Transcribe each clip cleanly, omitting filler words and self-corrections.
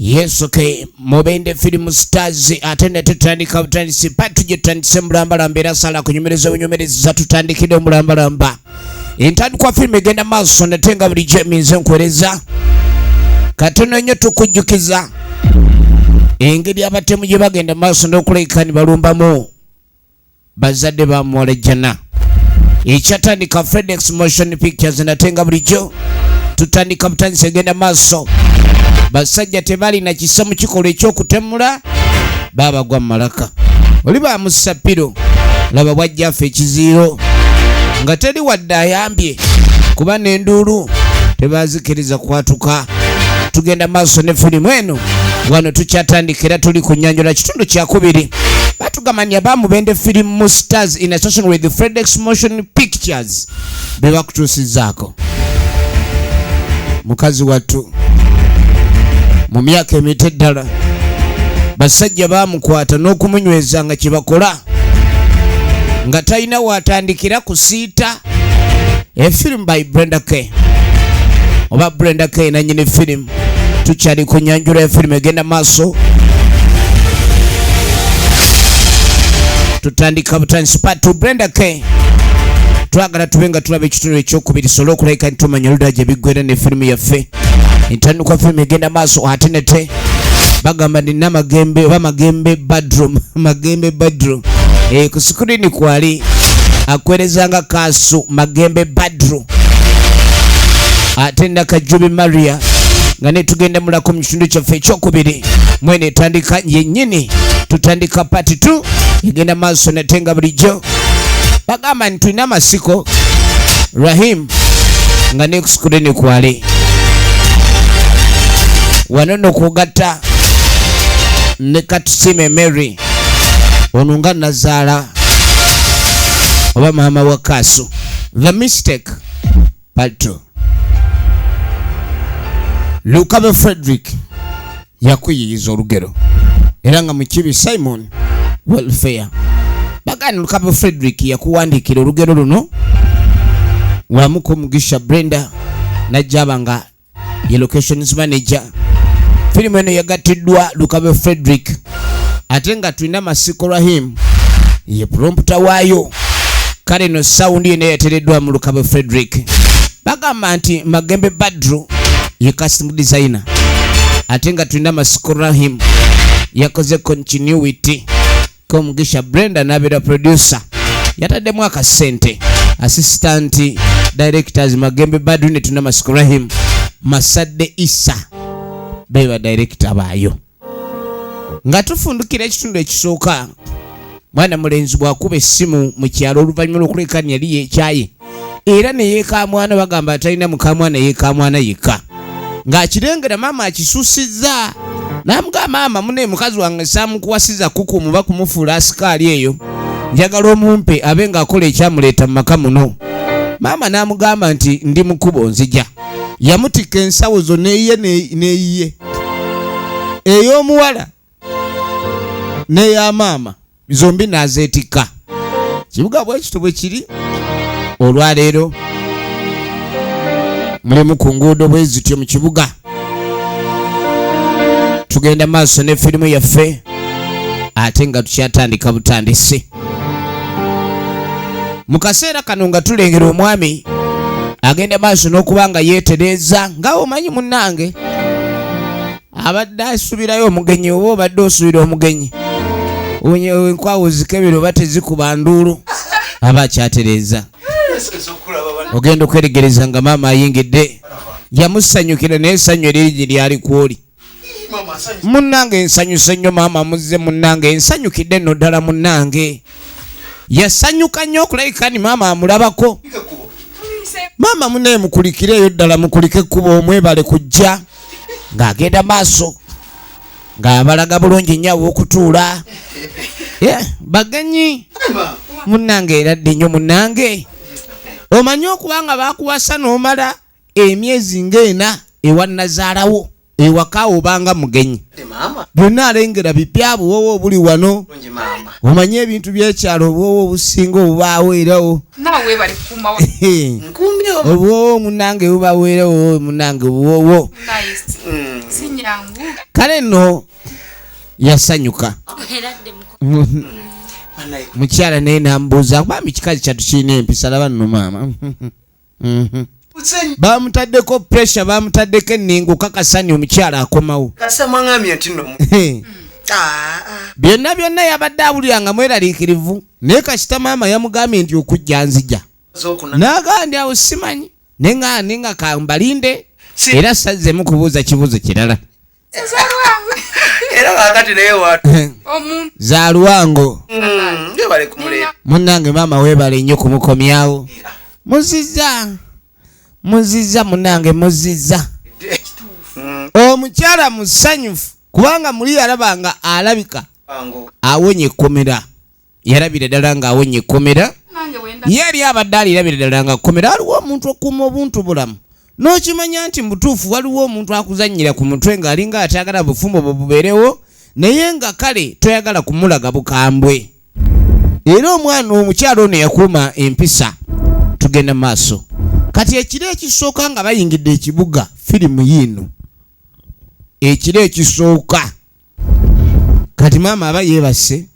Yes, okay. Mobende film stars atende tutandika butandisi patu jetandise mulamba era sala kunyumereza bunyumereza tutandikide mulamba. Intandi kwa film egenda maso natenga buli jeminze nkweleza. Katono nnyo tukujjukiza. Engeri abatemu gye bagenda maso n'okulekani balumbamu. Bazadde bamwolejjana. Ekyatandika FedEx Motion Pictures natenga bulijjo. Tutandika butandisi egenda maso. Basajja tebali na kisamu kikola ekyokutemula baba gwa malaka oli ba musapiro laba bwajjaffe ekiziiro nga teri wadde ayambye kuba n'enduulu tebazikiriza kwatuka. Tugenda maaso ne firimu eno wano tukyatandikira tuli ku Nyanjola kitundu kyakubiri batugamanya bamubende film stars in association with the FedEx Motion Pictures be bakutuusizaako mukazi wattu mu myaka emito eddala basajja baamukwata n'okumunyweza nga kyebakola nga talina watandikira kusiita efirimu by Brenda K oba Brenda K nannyini firimu. Tukyali ku Nyanjola efirimu egenda maaso tutandika butandisi part Brenda K twagala tube nga tulaba ekitundu ekyokubiri sobola okulabika ntumanya oludda gye biggwera n'efirimu yaffe. Intandikwa firimu egenda maaso ate nete bagamba nina magembe oba magembe bedroom magembe bedroom ku screen kwali akwerezanga Kaasu magembe bedroom ate Nakajubi Maria nga netugenda mulako mu kitundu kyaffe ekyokubiri mwene etandika yennyini tutandika part 2 egenda maaso natenga bulijjo bagamba nti tulina amasiko Rahim nga ne ku screen kwali wano nokugatta ne Katusime Mary ono nga Nazaala oba maama wa Kaasu. The Mistake part 2 Lukabe Frederick yakuyiyiza olugero era nga mukibi Simon Welfare bagani Lukabe Frederick yakuwandikira olugero luno wamuko Mugisha Brenda najjaba nga ye locations manager. Firimu eno yagatiddwa Lukabe Frederick ate nga tulina Masiko Rahim ye prompter waayo. Kale no sound eno yatereddwa mu Lukabe Frederick. Bagamba nti Magembe Badru ye casting designer ate nga tulina Masiko Rahim yakoze continuity ko Mugisha Brenda n'abeera producer yataddemu akasente. Assistant directors Magembe Badru ne tulina Masiko Rahim Masadde Isa beba director baayo. Nga tufundukira ekitundu ekisooka mwana mulenzi bwakuba essimu mu kyalo oluvannyuma lw'okulekani yali yekyaye era ne yeeka mwana bagamba atalina mukamwana yeeka mwana yekka ng'akirengera maama akisuusizza n'amugamba maama mune mukazi wange saamukuwasiza kuku muba kumufuula asikaali eyo njagala omumpe abe ng'akola ekyamuleeta mu maka muno. Maama n'amugamba nti ndi mukubo nzija. Yamutika ensawo zo neyiye ey'omuwala n'eya maama zombi n'azeetika. Kibuga bwekito bwe kiri olwaleero mulimu ku nguudo bwe zityo mu kibuga. Tugenda maaso ne firimu yaffe ate nga tukyatandika butandisi. Mu kaseera kano nga tulengera omwami agenda maaso n'okuba nga yeetereeza nga omanyi munnange abadde asubirayo omugenyi oba obadde osubira omugenyi enkwawo zikebera oba tezikuba nduulu aba akyatereeza. Ogenda okweregereza nga maama ayingidde yamusanyukira naye essanyu eriri lyali kwoli munnange ensanyuse nnyo maama muzze munnange ensanyukidde nno ddala munnange yasanyuka nnyo okulabika ni maama amulabako. Maama munaye mukulikireyo ddala mukulike ekkubo omwebale kujja ng'agenda maaso ng'abalaga bulungi nnyo aw'okutuula. Bagenyi munnange eradde nnyo munnange omanyi okuba nga baakuwasa n'omala emyezi ng'ena ewa Nazaalawo ewaka obanga mugenyi byonna alengera bipya buwowo obuli wano omanyi ebintu by'ekyalo obuwowo obusinga obubaweerawo obuwowo munnange bubaweerawo munnange obuwowo kale nno yasanyuka mukyala naye nambuuza bambi kikazi kyatu kirina empisa laba nno maama bamutaddeko pressure bamutaddeko enningo kakasani omukyala akomawo byonna yabadde abuliranga mweraliikirivu naye kasita maama yamugambye nti okujja nzija n'agamba ndi awo simanyi nenga kambalinde era sazzemu kubuuza kibuuzo kirala za Luwango munnange maama weebale nnyo kumukomyawo muzizza munnange muzizza omukyala musanyufu kubanga muli yalabanga alabika awonye ekkomera yalabira ddala nga awonye ekkomera ye yali abadde alirabira ddala nga kkomera aliwo omuntu okuuma obuntu bulamu n'okimanya nti mutuufu waliwo omuntu akuzannyira ku mutwe ng'alinga atayagala bufumbo bwe bubeerewo naye nga kale toyagala kumulaga bukambwe era omwana omukyala ono yakuuma empisa tugenda maaso kati ekiro ekisooka nga bayingidde ekibuga firimu yiino ekiro ekisooka kati maama aba yeebase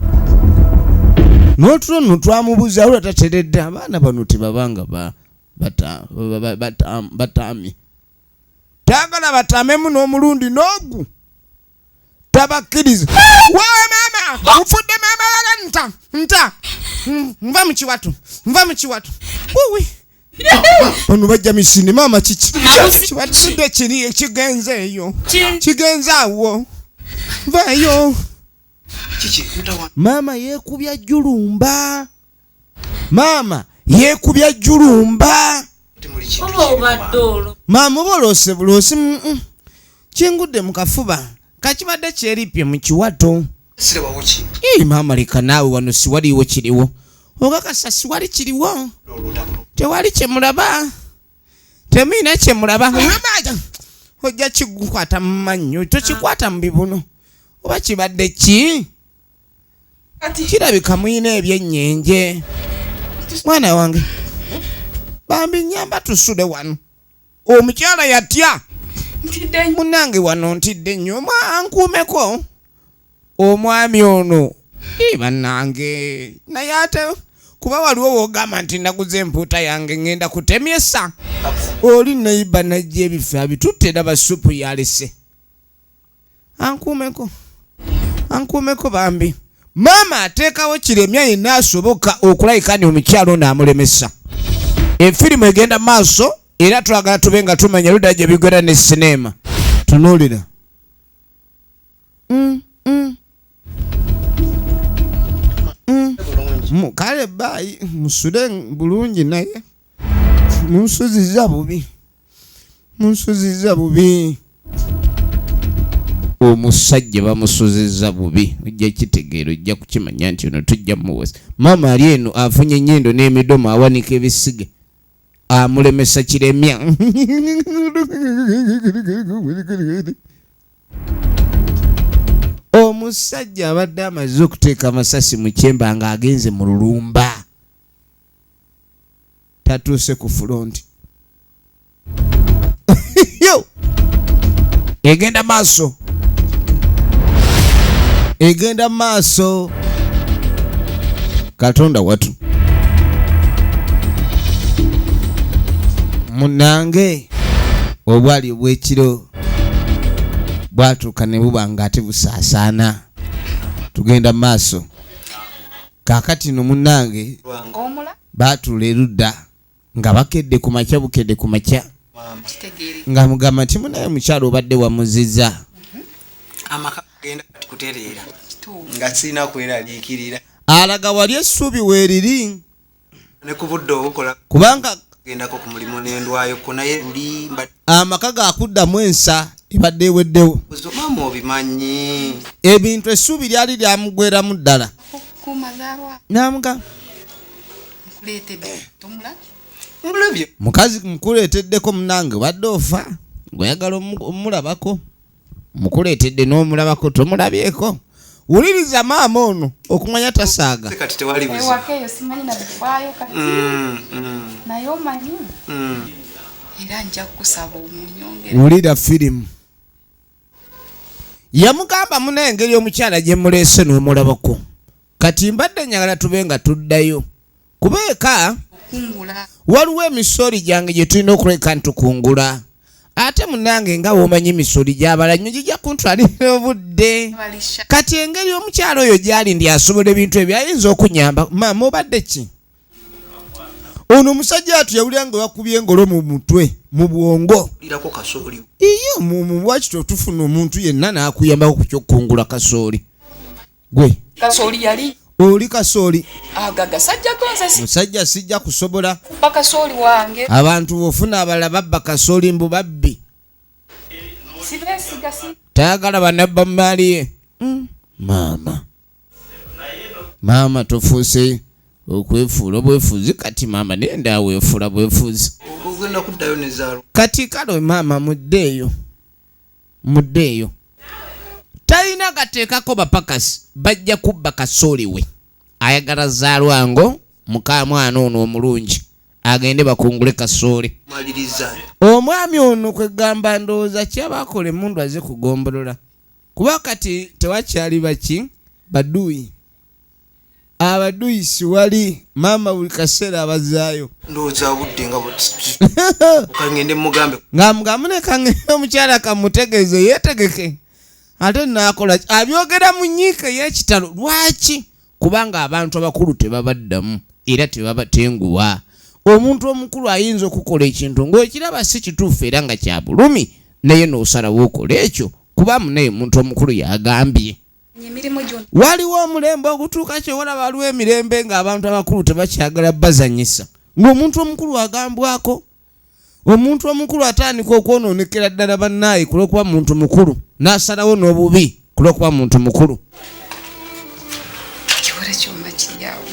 n'otulo nno twamubuuza wula tateredde abaana bano tebabanga batamye tayagala batamemu n'omulundi n'ogu tabakkiriza waawe maama nfudde maama wala nta nva mu kiwatu wuwi ono bajja misini maama kiki kiwatudde kiri ekigenze eyo kigenze awo vayo maama yeekubya jjulumba maama oba oloose buloosi kingudde mu kafuba kakibadde kyeripye mu kiwato maama leka naawe wano siwaliiwo kiriwo ogakasa siwali kiriwo tewali kyemulaba temuyina kyemulaba ojja kigukwata mu mannyo tokikwata mu bibuno oba kibadde ki kirabika muyina ebyennyenge mwana wange bambi nyamba tusule wano omukyala yatya munnange wano ntidde nnyo ankuumeko omwami ono bannange naye ate kuba waliwo wogamba nti naguze empuuta yange ngenda kutemyesa oli nayiba najja ebifo abitutte era basupu yalese ankuumeko bambi maama ateekawo kiremya yenna asoboka okulayika ni omukyalo ono amulemesa efirimu egenda maaso era twagala tube nga tumanya ludda gye bigwera ne sineema tunuulira kale bayi musule bulungi naye munsuziza bubi omusajja bamusuziza bubi ojja kitegeero ojja kukimanya nti ono tujja muwesa maama ali eno afunye ennyindo n'emidomo awanika ebisige amulemesa kiremya omusajja abadde amaze okuteeka amasasi mu kyemba nga agenze mu lulumba tatuuse ku fulonti egenda maaso Katonda watu munnange obwali obw'ekiro bwatuuka ne buba nga ate busaasaana tugenda maaso kaakati no munnange baatuula erudda nga bakedde ku makya bukedde ku makya nga mugamba nti munaye mukyalo obadde wamuzizza amaka genda kutereera nga sina kweraliikirira alaga wali essuubi weeriri ne ku budde obukola kubanga gendako ku mulimu n'endwayo ko naye luli amaka gaakuddamu ensa ebadde eweddewo maama obimanyi ebintu essuubi lyali lyamugweramu ddala namuga mukazi mukuleeteddeko munange wadde ofa ng'oyagala omulabako mukuleetedde n'omulabako tomulabyeko wuliriza maama ono okumanya tasaaga kati tewali buzi ewakeyo simanyi nabifaayo kati naye omanyi era nja kusaba omunyongera wulira firimu yamugamba muna engeri omukyala gye muleese n'omulabako kati mbadde njagala tube nga tuddayo kuba eka kungula waliwo emisooli gyange gye tulina okuleka ntukungula ate munange nga womanyi emisooli gy'abalannyo gijja kuntwalira obudde balisha kati engeri omukyala oyo gyali ndi asobola ebintu ebyo ayinza okunyamba maama obadde ki ono omusajja atu yawulira nga bakubye engolo mu mutwe mu bwongo lirako kasooli iyo muwakito tufuna omuntu yenna n'akuyambako ku kyokungula kasooli gwe kasooli yali oli kasooli agaga sajja gonza si musajja sijja kusobola kasooli wange abantu bofuna abalala babba kasooli mbu babbi sibesiga si tayagala banabba mumaali ye maama tofuuse okwefuula bwefuzi kati maama nenda weefuula bwefuzi ogenda kuddayo nezaalo kati kale maama muddeeyo talina gateekako bapakasi bajja kubba kasooli we ayagala zaalwango muka mwana ono omulungi agende bakungule kasooli maliriza omwami ono kwegamba ndowooza kyabakola emundu aze kugombolola kuba kati tewakyali baki baduuyi abaduuyi siwali maama buli kaseera abazaayo ndowooza budde nga kangende mugambe ng'amugamu ne kangende omukyala kamutegeeze yeetegeke ate naakola abyogera mu nnyiika ey'ekitalo lwaki kubanga abantu abakulu tebabaddamu era tebabatenguwa omuntu omukulu ayinza okukola ekintu ng'okiraba si kituufu era nga kya bulumi naye n'osalawo okola ekyo kuba munaye omuntu omukulu yagambye emirimu gyonna waliwo omulembe ogutuuka kyewalaba waliwo emirembe ng'abantu abakulu tebakyagala bazanyisa ng'omuntu omukulu agambwako omuntu omukulu atandika okwonoonekera ddala bannaaye kulwokuba muntu mukulu n'asalawo n'obubi kulwokuba muntu mukulu kiwala kyonna kiryawo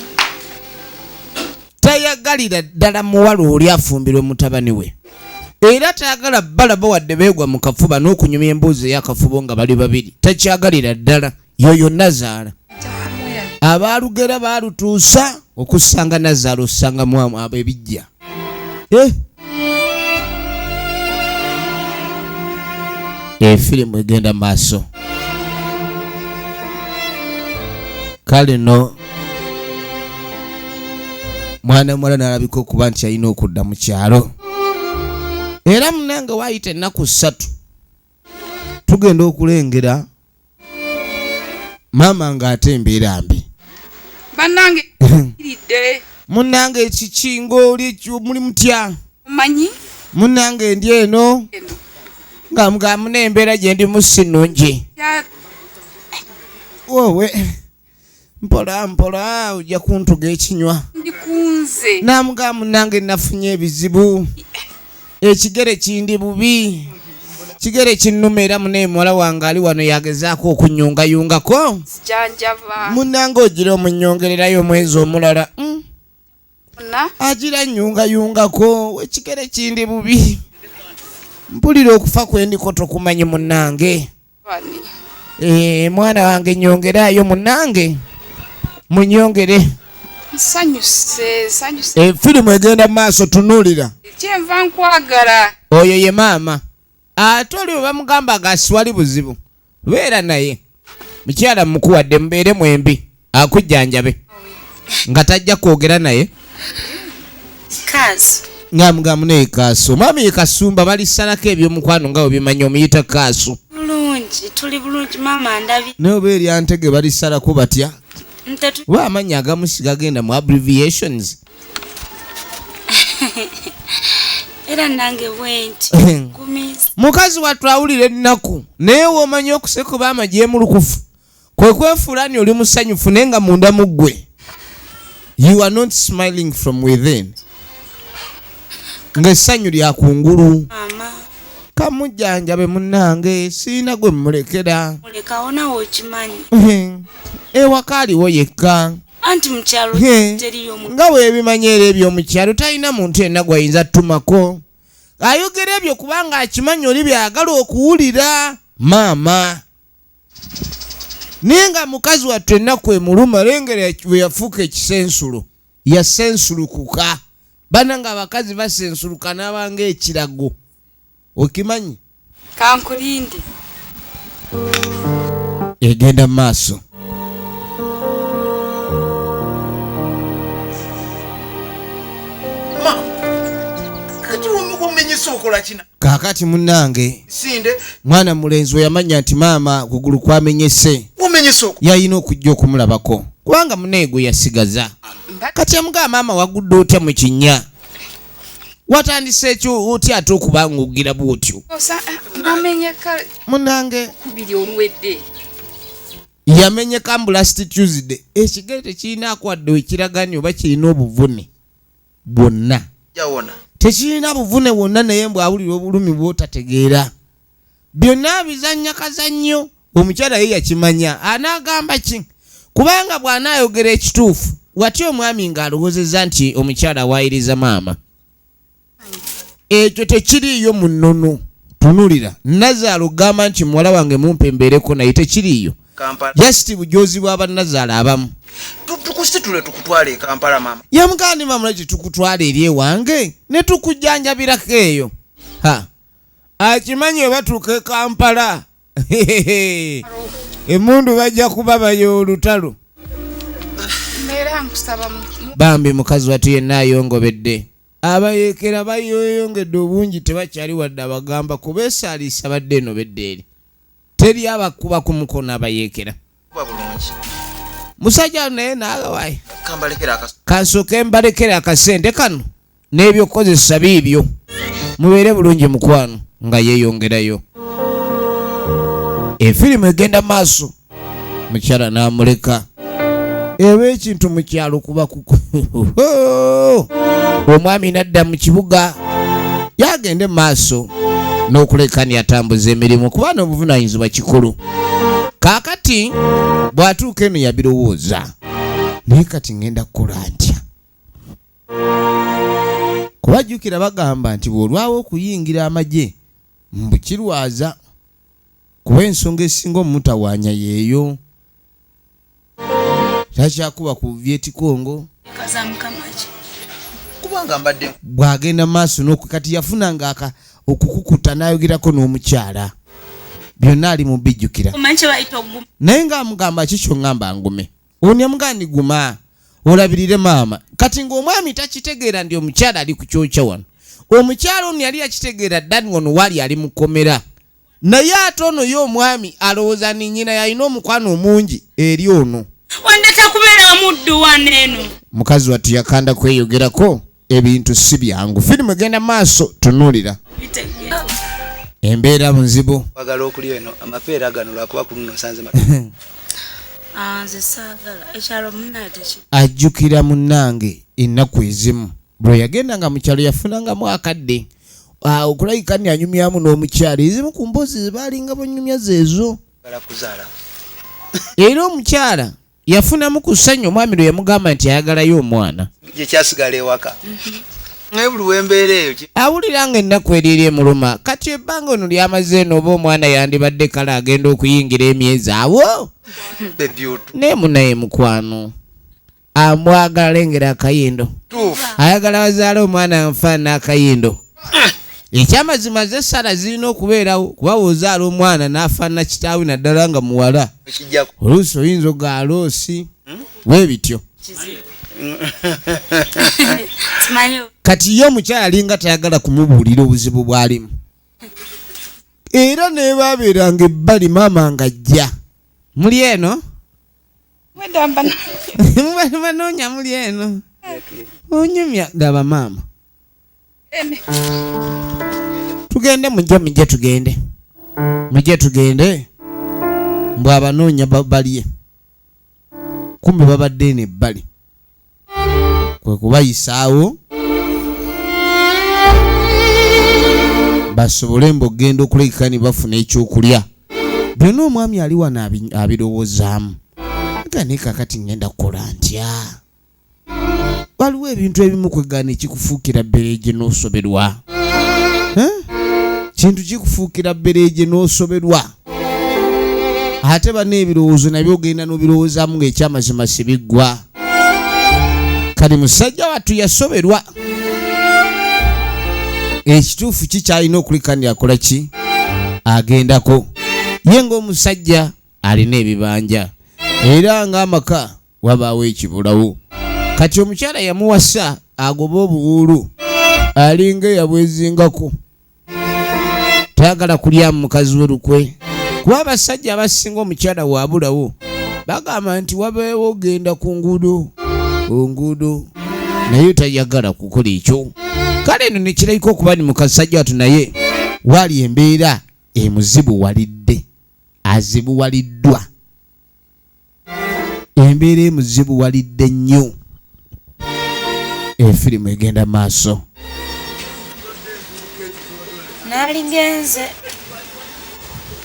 tayagalira ddala muwala oli afumbirwe mutabani we era tayagala balaba wadde beegwa mu kafuba n'okunyumya embuzi ey'akafubo nga bali babiri takyagalira ddala yoyo nazaala abaalugera baalutuusa okusanga nazaala osanga mwamu abo ebijja efirimu egenda maaso kale no mwana muwala n'alabika okuba nti alina okudda mu kyalo era munange waayita ennaku 3 tugenda okulengera maama ng'ate embeera mbi bannange iridde munnange ekikingo oli muli mutya manyi munnange ndi eno nga mugamu n'embeera gye ndi musi nnungi wowe mpola ojja kuntuga ekinywa ndikunze namuga munnange nafunye ebizibu ekigere kindi bubi kigere kinnuma era munaye muwala wange ali wano yagezaako okunyungayungako janjava munnange ogira omunyongererayo omwezi omulala agira nyungayungako ekigere kindi bubi mpulira okufa kwendiko tokumanyi munnange mwana wange nyongerayo munnange munyongere sanyuse efirimu egenda mu maaso tunuulira kyenva nkwagala oyo ye maama ate oli bwe bamugamba gasiwali buzibu beera naye mukyala mukuwadde mubeere mwembi akujjanjabe nga tajja kwogera naye ngaamugamu naye kaaso maami ye kasumba balisalako ebyomukwano nga webimanyi omuyita kaaso bulungi tuli bulungi maama ndabi naye oba eryantege balisalako batya oba amannya agamu sigagenda mu abbreviations era nange bwenti mukazi wattu awulira ennaku naye woomanyi okuseka oba amajyemulukufu kwe kwefuulani oli musanyufu naye nga munda mu ggwe you are not smiling from within ng'essanyu lya kungulu kamujjanjabe munnange siina gwe mmulekera mulekawonawo okimanyi ewaka aliwo yekka anti mukyalo teriyo nga weebimanyi era ebyomukyalo talina muntu yenna gwayinza ttumako ayogera ebyo kubanga akimanyi oli byagala okuwulira maama naye nga mukazi wattu ennaku emuluma lengera bwe yafuuka ekisensulo yasensulukuka bana nga abakazi basensuluka n'abanga ekirago okimanyi kankulinde egenda maaso. Kakati munnange mwana mulenzi we yamanya nti maama kugulu kwamenyese yalina okujja okumulabako kubanga muneegwe yasigaza. Kati amugamba maama wagudde otya mu kinnya watandise ekyo otya ate okubangugira bwotyo. Munnange yamenyeka mu last Tuesday. Ekigere tekirina akwadde ekiragani oba kirina obuvune bwonna. Tekirina buvune bwonna naye mbwawulira obulumi bwotategeera. Byonna bizannya kazannyo. Omukyala ye yakimanya. Anaagamba ki? Kubanga bw'anaayogera ekituufu watya omwami ng'alowoozezza nti omukyala waayiriza maama. Ekyo tekiriiyo mu nnono. Tunulira. Nazaalo gamba nti muwala wange mumpembeereko naye tekiriiyo. Just bujozi bw'Abanazaala abamu. Tukusitule tukutwale Kampala mama. Yamugani mama laki tukutwale eri ewange ne tukujjanjabirako eyo. Akimanyi batuuka Kampala. Emundu bajja kuba bayo olutalo. Bambi mukazi watu yenna ayongobedde. Abayeekera bayoyongedde obungi tebakyali wadde abagamba kubeesaalisa badde eno bedde eri. Teri abakuba ku mukono abayeekera. Musajja naye naagawaye. Kansooke mbalekera akasente kano n'ebyokozesa biibyo. Mubeere bulungi mukwano nga yeeyongerayo. Efirimu egenda maaso. Mukyala n'amuleka. Ewe ekintu mu kyalo kuba kuko. Omwami nadda mu kibuga yagende maaso n'okulekani atambuza emirimu kubanga obuvunaanyizibwa kikulu. Kaakati bw'atuuka eno yabirowooza. Naye kati ngenda kukola ntya? Kubajjukira bagamba nti bw'olwawo okuyingira amagye mbukirwaza. Kuba ensonga esinga omutawaanya yeeyo. Takyakuba ku Viet Congo. Kubanga mbadde bw'agenda maaso n'okukati yafunanga okukukuta n'ayogerako n'omukyala. Byonna ali mu bijjukira. Naye ng'amugamba kikyo ngamba ngume. Oni amugandi guma olabirire maama. Kati ng'omwami takitegeera ndi omukyala ali ku kyokya wano. Omukyala ono yali yakitegeera ddani wano wali ali mu kkomera. Naye ate ono ye omwami alowooza ni nnyina yalina omukwano omungi eri ono. Wandeta kubeera muddu waneeno. Mukazi watu yakanda kweyogerako ebintu si byangu. Firimu egenda maaso tunuulira. Embeera muzibu. Wagala okulya eno amapeera gano lwakuba ku nno sanze nze saagala ekyalo munnate ki. Ajjukira munnange ennaku ezimu bwe yagendanga mu kyalo yafunangamu akadde. Okulabika ni anyumyamu n'omukyala ezimu ku mboozi zebaalinga banyumya zeezo. Era omukyala yafunamu ku ssanyu omwami lwe yamugamba nti ayagalayo omwana. Gye kyasigala ewaka. Naye buli w'embeera eyo awulira nga ennaku eriiri emuluma. Kati ebbanga ono lyamaze eno oba omwana yandibadde kale agenda okuyingira emyezi awo. Neemu naye mukwano amwagala lengera akayindo. Ayagala bazaale omwana anfaana akayindo. Ekyamazima ze Sara zirina okubeerawo kuba bw'ozaala omwana n'afaanana kitaawe naddala nga muwala. Oluusi oyinza ogaaloosi bwe bityo. Kati ye omukyala alinga tayagala kumubuulira obuzibu bw'alimu. Era ne baabeeranga ebbali maama ng'ajja. Muli eno? Banoonya muli eno? Onyumya ndaba maama. Tugende mujje tugende. Mujje tugende. Mbw abanoonya balye. Kumbe babadde eno ebbali. Kwe kubayisaawo basobole mbogenda okulekeka ne bafuna ekyokulya. Byonna omwami ali wano abirowoozaamu. Gane kakati ngenda kukola ntya? Waliwo ebintu ebimu kwegana ekikufuukira bbereegi n'osoberwa. Kintu kikufuukira bbereegi n'osoberwa. Ate bano ebirowoozo nabyo ogenda n'obirowoozaamu ng'ekyamazima si biggwa. Kali musajja watu yasoberwa. Ekituufu kikyalina okulika ndi akola ki? Agendako. Ye ng'omusajja alina ebibanja era ng'amaka wabaawo ekibulawo. Kati omukyala yamuwasa agoba obuwuulu alinga eyabwezingako, tayagala kulyamu mukazi we lukwe. Kuba abasajja abasinga omukyala waabulawo bagamba nti wabeewo ogenda ku nguudo naye tayagala kukola ekyo. Kale eno nekirabika okuba ni mukasajja watu naye wali embeera emuzibuwalidde, azibuwaliddwa, embeera emuzibuwalidde nnyo. Efirimu egenda maaso. Naligenze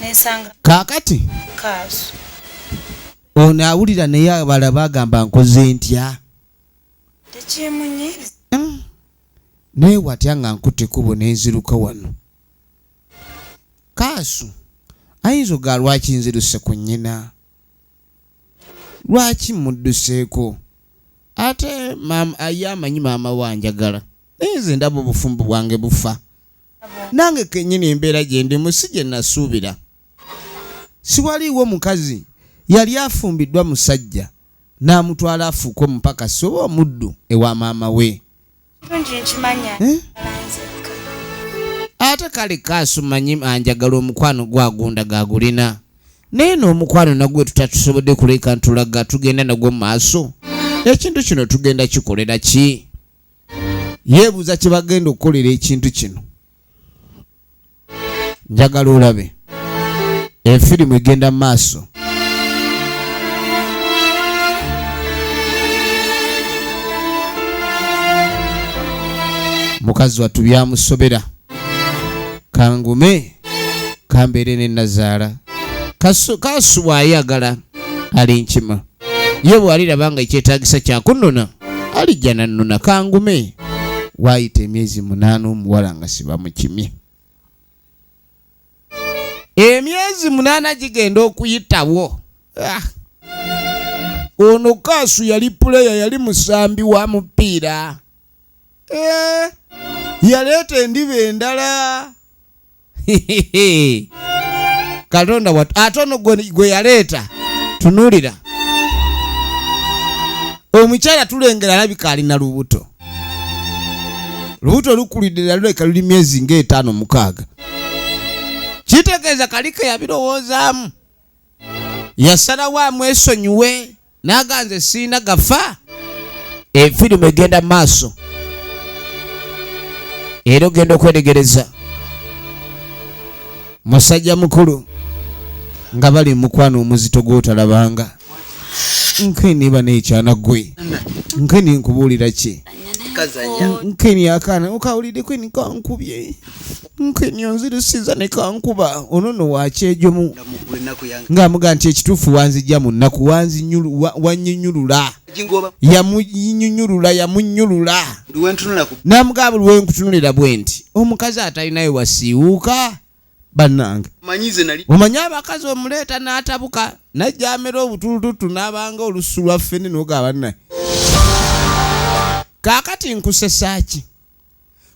nesanga Kaakati Kaasu ono awulira naye abala bagamba nkoze ntya tekyemunyiza naye watya nga nkutte kubo nenziruka wano. Kaasu ayinza ogaa lwaki nziruse ku nnyina, lwaki mudduseeko? Ate ye amanyi maama wanjagala naye nze ndaba obufumbo bwange bufa. Nange kennyini embeera gye ndimu si gye nasuubira. Siwaliiwo mukazi yali afumbiddwa musajja n'amutwala afuuka omupakasi oba omuddu ewa maama we. Ate kale Kaasu manyi anjagala omukwano gwagunda gagulina, naye n'omukwano nagwe tutatusobodde kuleka ntulaga tugenda nagwo mu maaso. Ekintu kino tugenda kikolera ki? Yeebuuza kye bagenda okukolera ekintu kino. Njagala olabe efirimu egenda mu maaso. Mukazi wattu byamusobera, kangume kambeere ne Nazaala. Kaasu bw'ayagala ali nkima, ye bw'aliraba nga ekyetaagisa kyakunona alijja nannona. Kangume waayita emyezi 8 omuwala nga sibamukimye. Emyezi 8 gigenda okuyitawo. Ono Kaasu yali puleya, yali musambi wa mupiira. Yaleeta endiba endala. Katonda watu ate ono gwe yaleeta tunuulira. Omukyala tulengera alabika alina lubuto. Lubuto lukulidde luleka luli myezi nga 5-6. Kitegeeza kalike yabirowoozaamu. Yasalawo amwesonyiwe n'aganze siina gafa. Efirimu egenda maaso. Era ogenda okwetegereza musajja mukulu nga bali mukwano omuzito gw'otalabanga. Nkeni bane ekyana gwe, nkeni nkubuulira ki? Nkeni akaana okawulidde kweni kankubye, nkeni onzirusiza ne kankuba. Ono no wakyejomu ng'amuga nti ekituufu wanzijja mu nnaku, wanyinyulula, yamunyunyulula. N'amugamba luwe nkutunulira bwe nti omukazi atalinayo wasiiwuuka. Bannange omanyi abakazi omuleeta n'atabuka najjamera obutulututu n'abanga olusu lwa ffene n'ogaba naye. Kaakati nkusesaaki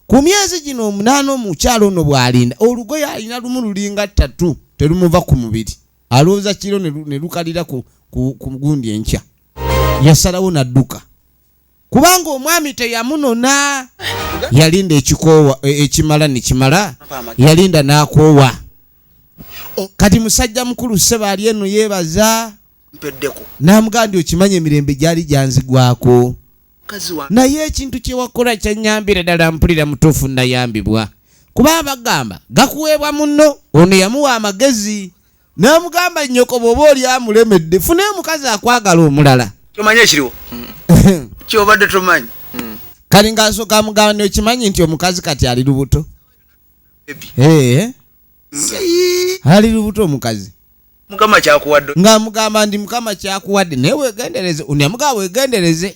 ku myezi gino 8 omukyalo ono bw'alinda olugoye alina lumu lulinga 3 terumuva ku mubiri, alowooza kiro ne lukalira ku gundi enkya. Yasalawo n'adduka kubanga omwami teyamunona. Yalinda ekikoowa ekimala ne kimala, yalinda n'akoowa. Kati musajja mukulu sseba ali eno yeebaza n'amugamba nti okimanya emirembe gyali gyanzigwako, naye ekintu kye wakola kyannyambira ddala, mpulira mutuufu nayambibwa. Kuba bagamba gakuweebwa munno, ono yamuwa amagezi. N'amugamba nnyoko bw'oba oli amulemedde fune omukazi akwagala omulala. Tomanyi ekiriwo kyobadde tomanyi. Kali ng'asooka amugamba nti okimanyi nti omukazi kati ali lubuto. Ali lubuto omukazi. Mukama kyakuwadde. Ng'amugamba ndi Mukama kyakuwadde naye weegendereze. Onyamugamba weegendereze.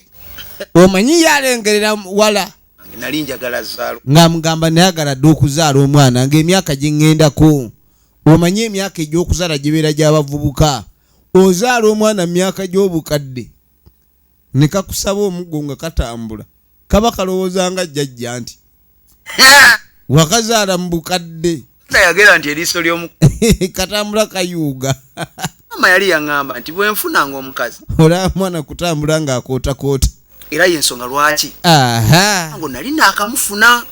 Omanyi yalengerera wala. Nali njagala zaalo. Ng'amugamba nayagala dde okuzaala omwana ng'emyaka gyeŋŋendako. Omanyi emyaka egy'okuzaala gibeera gy'abavubuka. Ozaala omwana mu myaka gy'obukadde ne kakusaba omuggo nga katambula, kaba kalowooza nga jjajja nti wakazaala mu bukadde. Nayagera nti eriiso ly'omu katambula kayuuga. maama yali yaŋŋamba nti bwe nfunanga omukazi olaba mwana kutambula ng'akootakoota era y'ensonga lwaki aha ngo nali naakamufuna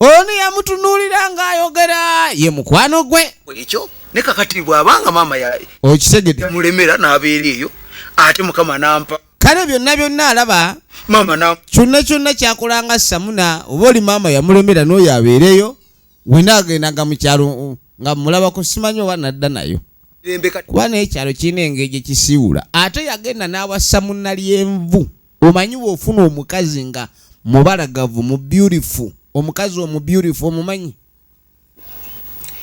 ono yamutunuulira ng'ayogera ye mukwano gwe ekyo ne kakati bw'abanga maama okitegedde yamulemera n'abeera eyo ate mukama nampa kale byonna alaba maama kyonna kyakolanga Samuna oba oli maama yamulemera n'oyo abeereyo wenaagendanga mu kyalo nga mulabako simanyi oba nadda nayo kuba n'ekyalo kirina engeri gye kisiiwula ate yagenda n'awassa munnalyenvu omanyi bw'ofuna omukazi nga mubalagavu mu beautiful omukazi omubeautiful omumanyi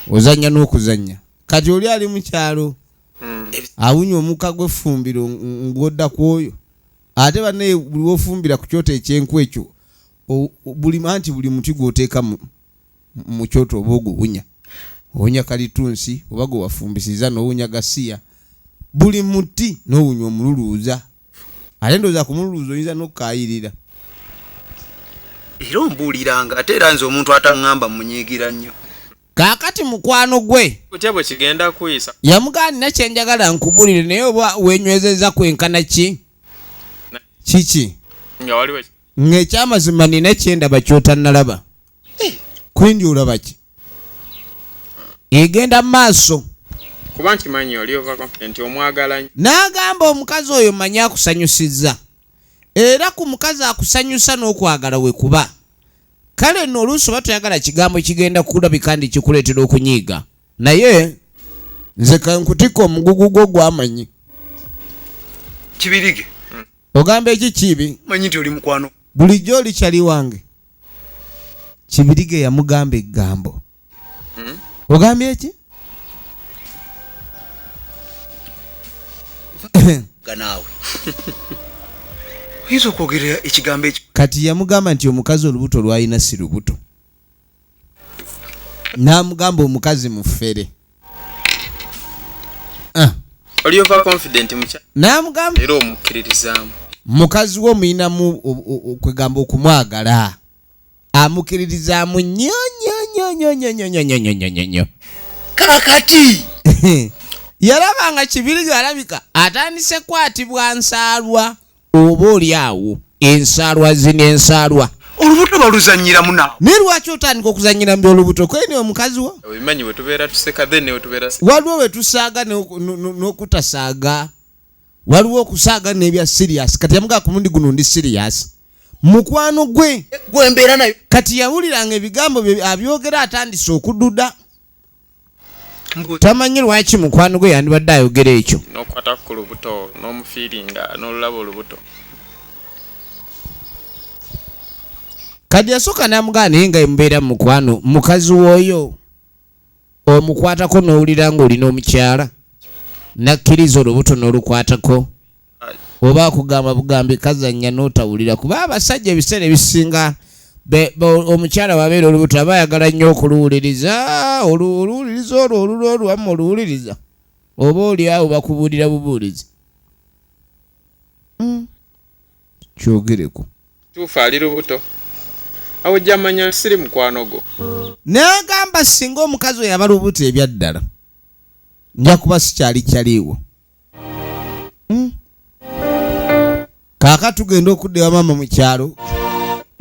ozannya n'okuzannya kati oli ali mu kyalo awunya omuka gw'effumbiro ng'odda ku oyo ate banne buli wofumbira ku kyoto ekyenku ekyo buli muti gw'oteeka mu kyoto oba oguwunya owunya kalitunsi oba gwe wafumbisiza n'owunya gasiya buli muti n'owunya omululuuza ate ndowooza ku mululuuza oyinza n'okukayirira era ombuuliranga ate era nze omuntu ataŋŋamba munyiigira nnyo kaakati mukwano gwe kutya bwe kigenda kuyisa yamugaanira kyenjagala nkubulire naye oba wenywezeza kwenkana kiki nga waliwo ng'ekyamazima nina kyendaba kyotannalaba kwindi olaba ki egenda mu maaso kuba nkimanyi oli ova confident omwagala nnyo n'agamba omukazi oyo manyi akusanyusizza era ku mukazi akusanyusa n'okwagala we kuba kale nno oluusi oba toyagala kigambo kigenda kulabika ndi kikuleetera okunyiiga naye nze kankutika omugugu gwo gwamanyi kibirige ogamba eki kibi manyi nti oli mukwano bulijjo oli kyali wange kibirige yamugamba eggambo ogambye eki ganaawe oyinza okwogerera ekigambo ekyo kati yamugamba nti omukazi olubuto lwalina si lubuto n'amugamba omukazi mufere oli ova confident mukya n'amugamba era omukkiririzaamu mukazi we omuyinamu okwegamba okumwagala amukiririzaamu nnyo kakati yalabanga kibirige alabika atandise kwatibwa nsaalwa oba oli awo ensaalwa zino ensaalwa olubuto baluzannyira munaawo naye lwaki otandika okuzannyira mu byolubuto kweni omukazi wo obimanyi bwe tubeera tuseka then ne wetubeera waliwo we tusaaga n'okutasaaga waliwo okusaaga n'ebya sirias kati yamugaa ku mundi guno ndi sirias mukwano gwe gwembeera nayo kati yawuliranga ebigambo abyogera atandise okududa tamanyi lwaki mukwano gwe yandibadde ayogera ekyo n'okwata ku lubuto n'omufiiringa n'olulaba olubuto kati yasooka n'amugaa naye nga emubeera mukwano mukazi w'oyo omukwatako n'owulira ng'olina omukyala nakkiriza olubuto n'olukwatako oba akugamba bugambi kazannya n'otawulira kuba abasajja ebiseera ebisinga omukyala wabeera olubuto aba ayagala nnyo okuluwuliriza oluwuliriza olwo olulwamu oluwuliriza oba oli awo bakubuulira bubuulizi kyogereko tuufu ali lubuto awo ojja manya siri mukwano gwo n'agamba singa omukazi oyo aba lubuto ebyaddala nja kuba sikyali kyaliiwo kaaka tugenda okudda ewa maama mu kyalo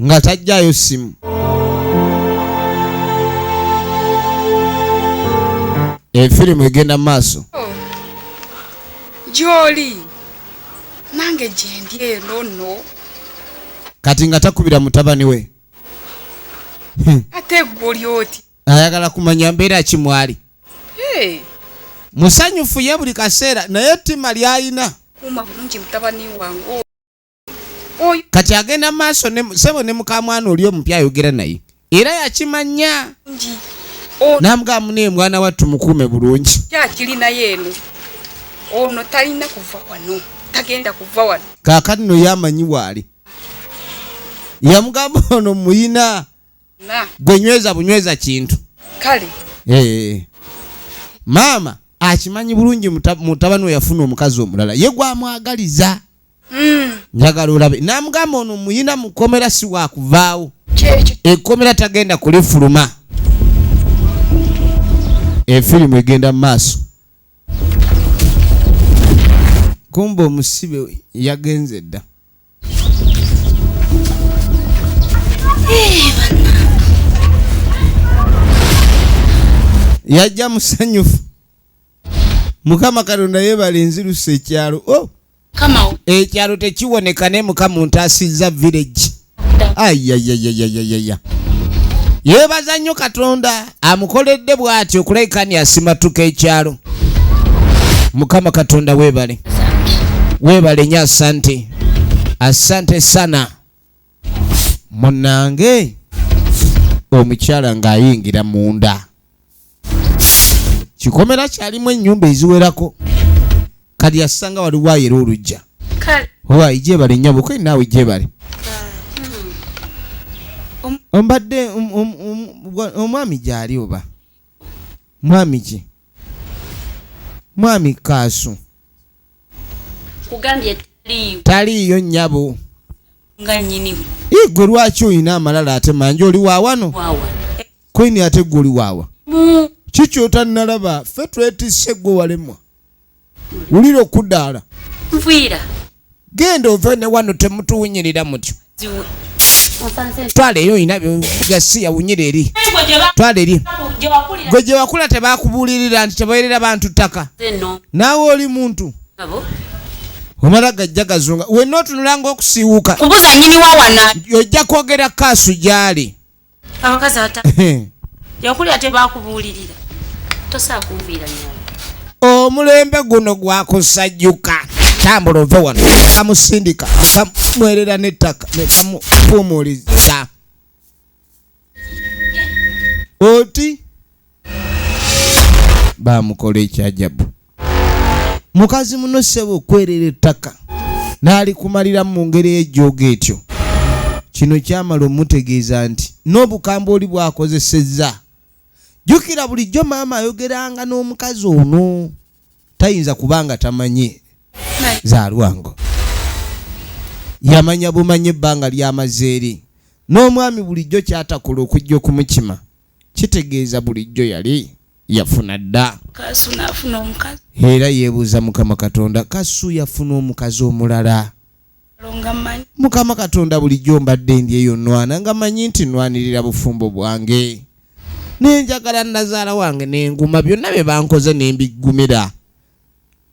nga tajjayo simu efirimu egenda mu maaso gy'oli nange gyendi eno nno kati nga takubira mutabani we ate gwe oli oti ayagala kumanya mbeera kimwali Hey, musanyufu ye buli kaseera naye ttima ly'alina kuuma bulungi mutabani wange oyo kati agenda maaso sebo ne mukamwana oli omupya ayogera naye era yakimanya ngi ono n'amugamba munaye mwana wattu mukuume bulungi kyakirinayo eno ono talina kuva wano tagenda kuva wano kaakati no yamanyi waali yamugamba ono muyina na gwe bunyweza kintu kale maama akimanyi bulungi mutabani we yafuna omukazi omulala ye gwamwagaliza njagala olabe n'amugamba ono muyina mukomera si wakuvaawo kyekyo ekkomera tagenda kulifuluma efirimu egenda mu maaso kumbe omusibe yagenze dda. Yajja musanyufu. Mukama Katonda yeebale nzirusa ekyalo. Ekyalo tekiwoneka ne Mukama ntaasizza village. Ayayayayayaya. Yeebaza nnyo Katonda amukoledde bw'atyo okulabikani asimatuka ekyalo. Mukama Katonda weebale. Weebale nnyo asante. Asante sana. Munnange omukyala ng'ayingira munda. Kikomera kyalimu ennyumba eziwerako. Kati asanga waliwo ayera olujja. Owa ijebale nnyo bukwe naawe ijebale. Ombadde omwami gyali oba? Mwami ki? Mwami Kaasu. Kugambye taliyo nnyabo. Nga nnyini. Gwe lwaki olina amalala ate manje oli waawano? Kwini ate gwe oli waawa? Kiki otannalaba? Ffe twetisse gwe walemwa. Wulira okuddaala. Nviira. Genda ove ne wano temutuwunyirira mutyo. Twala eyo olina gasi yawunyira eri. Twala eri. Gwe gye wakula tebakubuulirira nti tebawerera bantu ttaka. Naawe oli muntu. Omala gajja gazunga. Wenna otunula ng'okusiiwuka. Kubuuza nnyini waawana. Ojja kwogera Kaasu gy'ali. Abakazi ata. Yakulira tebakubuulirira. Tosaa kunviira nnyabo. Omulembe guno gwakusajjuka. Tambula ove wano. Kamusindika. Kamwerera n'ettaka. Nekamupuumuliza. Oti baamukola ekyajabu. Mukazi muno ssebo okwerera ettaka n'alikumalira mu ngeri ejjooga etyo. Kino kyamala omutegeeza nti n'obukambwe oli bwakozesezza. Jjukira bulijjo maama ayogeranga n'omukazi ono tayinza kubanga tamanye zaalwango. Yamanya bumanyi ebbanga ly'amaze eri. N'omwami bulijjo kyatakola okujja okumukima kitegeeza bulijjo yali yafuna dda. Kaasu n'afuna omukazi. Era yeebuuza Mukama Katonda, Kaasu yafuna omukazi omulala. Mukama Katonda bulijjo mbadde ndi eyo nnwana nga manyi nti nnwanirira bufumbo bwange. Nenjagala nazaala wange n'enguma byonna bye bankoze ne mbiggumira.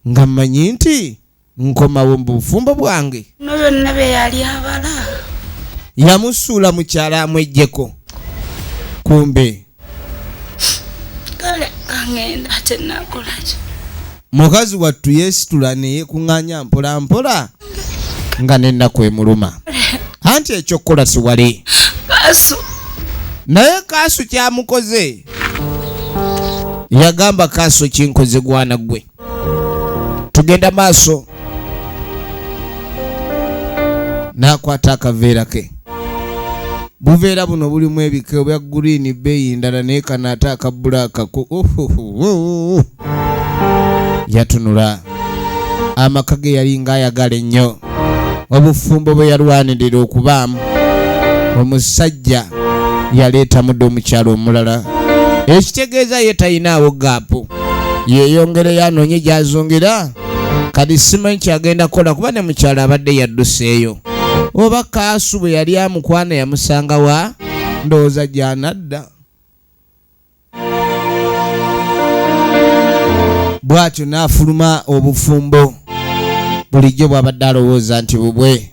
Nga manyi nti nkomawo mu bufumbo bwange. No byonna bye yali abala. Yamusuula mukyala amwejjeko. Kumbe kale kangenda ate nakola ki? Mukazi wattu yeesitula ne yeekuŋŋaanya mpola mpola nga n'ennaku emuluma. Anti ekyokukola siwali. Kaasu. Naye Kaasu kyamukoze. Yagamba Kaasu kinkoze gwana ggwe. Tugenda maaso. N'akwata akaveera ke. Buveera buno bulimu ebika bya green bbeeyi ndala naye kano ate aka bbulaaka ko. Yatunula. Amaka ge yali ng'ayagala ennyo. Obufumbo bwe yalwanirira okubaamu. Omusajja yaleeta mudde omukyalo omulala. Ekitegeeza ye talinaawo gaapu. Yeeyongereyo anoonye gy'azongera. Kati simanyi kyagenda kukola kuba ne mukyalo abadde yadduseeyo. Oba Kaasu bwe yali amukwana yamusanga wa? Ndowooza gy'anadda. Bw'atyo n'afuluma obufumbo. Bulijjo bw'abadde alowooza nti bubwe.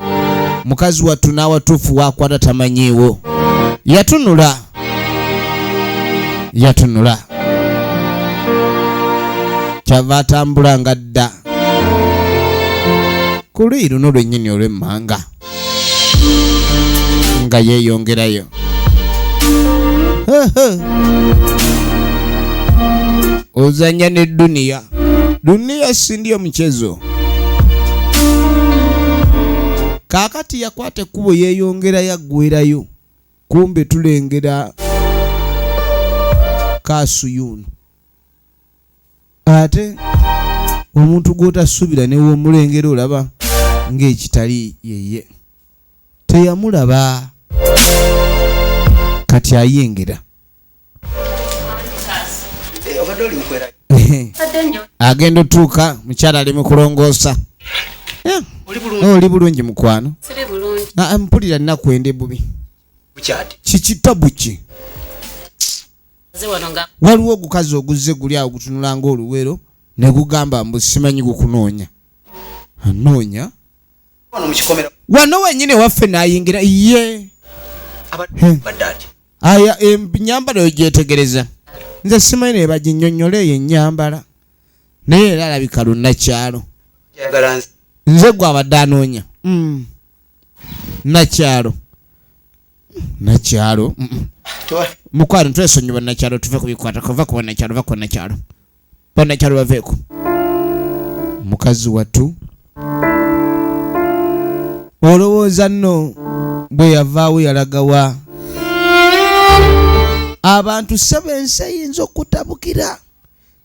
Mukazi wattu n'awatuufu waakwata tamanyiiwo. Yatunula. Yatunula. Kyava atambula nga dda. Ku luuyi luno lwennyini olw'emmanga. Nga yeeyongerayo. Ozanya ne Duniya. Duniya si ndio mchezo. Kaakati yakwata ekkubo yeeyongera yaggwerayo. Kumbe tulengera Kaasu yuno. Ate omuntu gw'otasuubira ne w'omulengera olaba ng'ekitali yeye. Teyamulaba. Kati ayengera. Agenda otuuka mukyala ali mu kulongoosa. Oli bulungi mukwano. Sire bulungi. Mpulira nakwende bubi. Bukyati. Kikitabu ki? Ze wanonga. Waliwo ogukazi oguzze guli awo gutunula ng'oluwero ne gugamba mbu simanyi gukunoonya. Anoonya? Wano mukikomera. Wano wennyini waffe n'ayingira ye. Baddaaki. Aya ennyambala yo gyetegereza. Nze simanyi ne baginnyonnyola eyo ennyambala. Naye era alabika lunnakyalo. Njagala nze. Nze gwe abadde anoonya. Nakyalo. Nakyalo. Mukwano twesonyiwa nakyalo tuve ku bikwata kuva ku nakyalo va ku nakyalo. Bannakyalo baveeko. Mukazi wattu. Olowooza nno bwe yavaawo yalagawa. Abantu ssebensi eyinza okutabukira.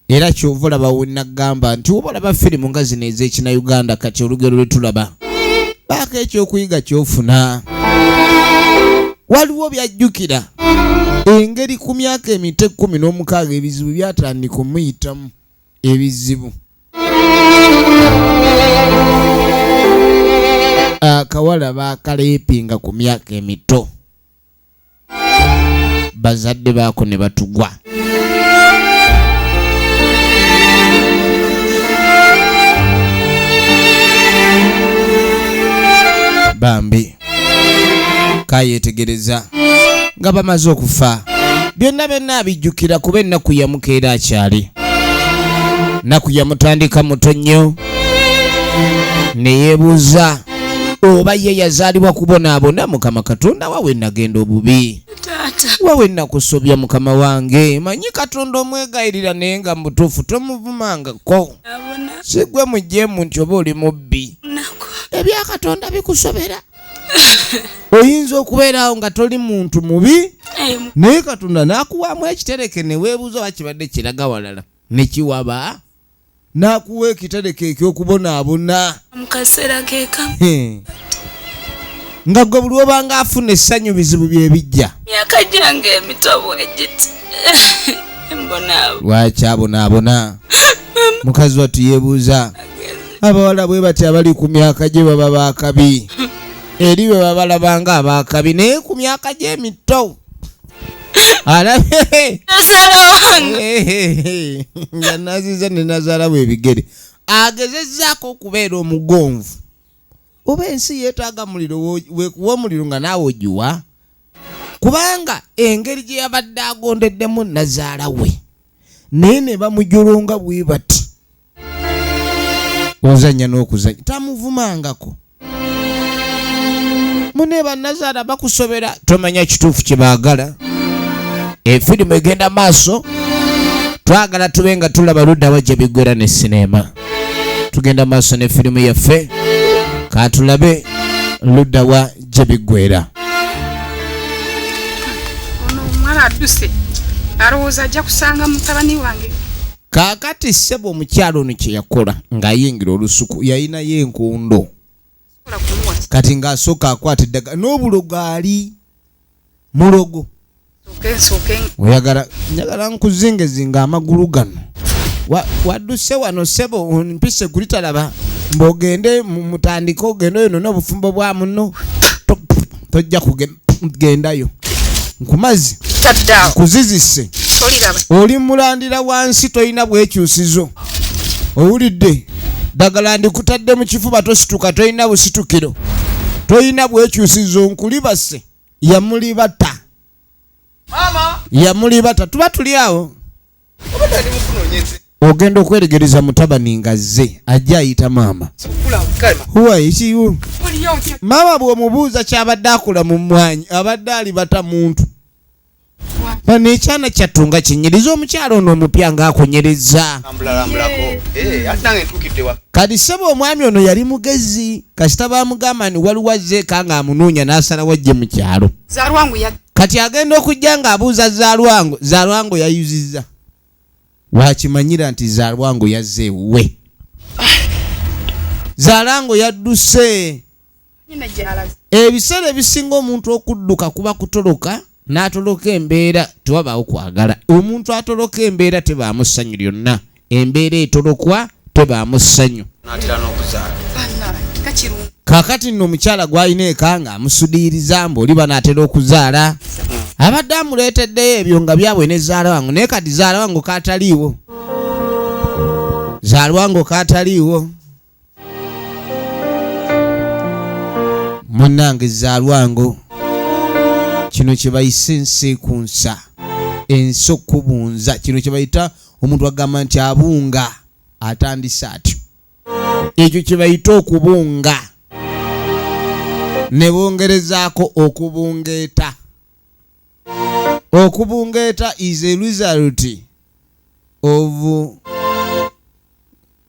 Era kyova olaba we nagamba nti oba olaba firimu nga zino ez'Ekinnayuganda kati olugero lwe tulaba. Baako ekyokuyiga ky'ofuna. Waliwo byajjukira. Engeri ku myaka emito 16 ebizibu byatandika omuyitamu. Ebizibu. Akawala baakaleepinga ku myaka emito. Bazadde baako ne batugwa. Bambi kayetegereza nga bamaze okufa. Byonna byonna abijjukira kuba ennaku yamukeera akyali. Nnaku yamutandika muto nnyo. Ne yeebuuza oba ye yazaalibwa kubonaabona Mukama Katonda wawe nagenda obubi. Wawe nakusobya Mukama wange. Manyi Katonda omwegayirira naye nga mutuufu tomuvumangako. Si gwe mujeemu nti oba oli mubbi. Ebya Katonda bikusobera. Oyinza okubeerawo nga toli muntu mubi naye Katonda n'akuwaamu ekitereke ne weebuuza oba kibadde kiraga walala ne kiwaba. N'akuwa ekitereke ekyokubonaabona mu kaseera ke kamu. Nga gwe buli obanga afuna essanyu bizibu bye bijja. Myaka gyange emito bwegiti. Mbonaabo. Lwaki abonaabona? Mukazi wattu yeebuuza. Abawala bwe bati abali ku myaka gye baba baakabi. Eri bwe babalabanga abaakabi naye ku myaka gye emito. Alabe. Nga naziza ne nazaala bwe bigere. Agezezzaako okubeera omugonvu. Oba ensi yeetaaga muliro weekuwa omuliro nga naawe ogiwa. Kubanga engeri gye yabadde agondeddemu nazaala we. Naye ne bamujolonga bwe bati. Ozanya n'okuzanya. Tamuvumangako. Mune bannazaala bakusobera. Tomanya kituufu kye baagala. Efirimu egenda maaso. Twagala tube nga tulaba ludda wa Gye Biggwera ne sinema. Tugenda maaso ne firimu yaffe. Katulabe ludda wa Gye Biggwera. Ono omwana adduse alowooza ajja kusanga mutabani wange. Kaakati ssebo omukyalo ono kye yakola ng'ayingira olusuku yayinayo enkondo. Kati ng'asooka akwata eddagala n'obulogo ali mulogo. Oyagala njagala nkuzingezinga amagulu gano. Wadduse wano ssebo mpise kulitalaba mb'ogende mutandika ogenda oyo n'obufumbo bwa muno tojja kugendayo. Nkumazi nkuzizise. Oli mulandira wansi toyina bwekyusizo. Owulidde ddagala ndikutadde mu kifuba tosituka toyina busitukiro. Toyina bwekyusizo nkulibase. Yamulibata. Mama. Yamulibata tuba tuli awo. Obadde ali mukunoonyeze. Ogenda okweregereza mutabani nga zze ajja ayita maama. Huwa ekiyu. Maama bw'omubuuza kyabadde akola mu mmwanyi abadde alibata muntu. Bano ekyana kyattunga kinyiriza omukyalo ono omupya ng'akonyereza. Kati ssebo omwami ono yali mugezi kasita baamugamba nti waliwo azzeeka ng'amunoonya n'asalawo ajje mu kyalo. Kati agenda okujja ng'abuuza Zaalwango. Zaalwango yayuzizza. Wakimanyira nti Zaalwango yazze ewuwe. Zaalwango yadduse. Ebiseera ebisinga omuntu okudduka kuba kutoloka n'atoloka embeera tewabaawo kwagala. Omuntu atoloka embeera tebaamu ssanyu lyonna. Embeera etolokwa tebaamu ssanyu. nga kirungi. Kakati nno omukyala gwalina eka nga amusudiiriza mbu oli banaatera okuzaala. Abadde amuleeteddeyo ebyo nga byabwe ne zaala wangu naye kati zaala wangu kaataliiwo. Zaala wangu kaataliiwo. Munnange zaala wangu. Kino kye bayise enseekunsa. Ensi okubunza. Kino kye bayita omuntu agamba nti abunga atandise atyo. Ekyo kye bayita okubunga. Ne bongerezaako okubungeeta. Okubungeeta is a result of